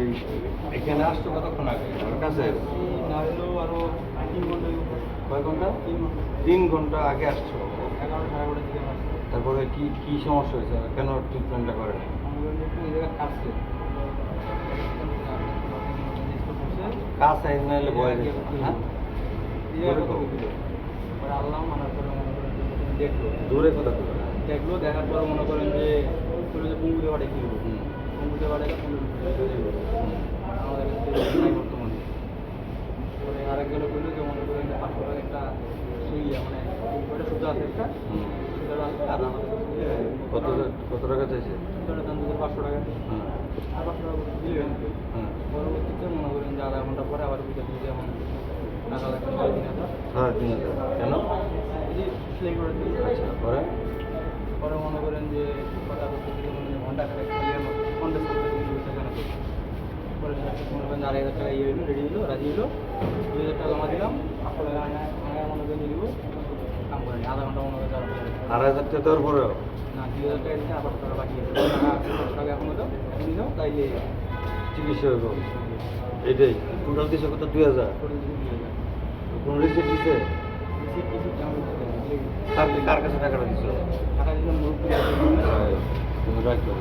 এই এখানে আসছো কতক্ষণ আগে আমার কাছে? না হলেও আরো 3 ঘন্টা কয় ঘন্টা? 3 ঘন্টা 3 ঘন্টা আগে আসছো। 11-11:30 দিকে আসছে। তারপরে কি কি সমস্যা হয়েছে? কেন ট্রিটমেন্টটা করেন? আমাদের একটু এই জায়গায় কাটছে কাজ সাইজ না হলে বয়ে যেত না, হ্যাঁ? আল্লাহ মানার পরে মনে করেন যে প্রথমে দেখলো দূরে কোথা থেকে? দেখলো দেখার পরে মনে করেন যে বললো যে পুঙ্গুতে বাড়ি কি হলো পুঙ্গুতে বাড়িটা আমাদের কাছে নাই বর্তমানে। পরে আরেকজনে বললো যে মনে করেন যে 500 টাকা একটা সুইয়া মানে ওটা সুতা আছে একটা সুতাটা আছে আর আমাদের কত কত টাকা চাইছে? সুতাটার দাম দিতে 500 টাকা হুম আর 500 টাকা দিলেন। হুম পরবর্তীতে মনে করেন যে আধা ঘন্টা পরে আবার বুঝে দিয়ে যেমন টাকা লাগবে 3,500 হ্যাঁ 3,000 কেন? এই যে সেলাই করে দিই। আচ্ছা পরে? পরে মনে করেন যে কথা বলতে গেলে মনে হয় ঘন্টা খানেক খালি আমার কন্টেস্ট করতে কিন্তু টাকা না পরে মনে করেন 2,500 টাকা ইয়ে হলো রেডি হলো রাজি হলো 2,000 টাকা জমা দিলাম 500 টাকা আনায় মনে করেন দিব কাম করেনি আধা ঘন্টা মনে করেন 2,500 টাকা দেওয়ার পরেও? না 2,000 টাকা দিচ্ছে আর 500 টাকা বাকি আছে 500 টাকা এখন দাও এখনই দাও তাইলে চিকিৎসা হইব এটাই টোটাল দিছে কত? 2,000? করে দিবি 2,000 কোন রিসিপ্ট দিছে? রিসিপ্ট টিসিপ্ট জমা দিতে হবে। কার কাছে টাকাটা দিছো? টাকা দিলাম মুরব্বী তুমি রাখো।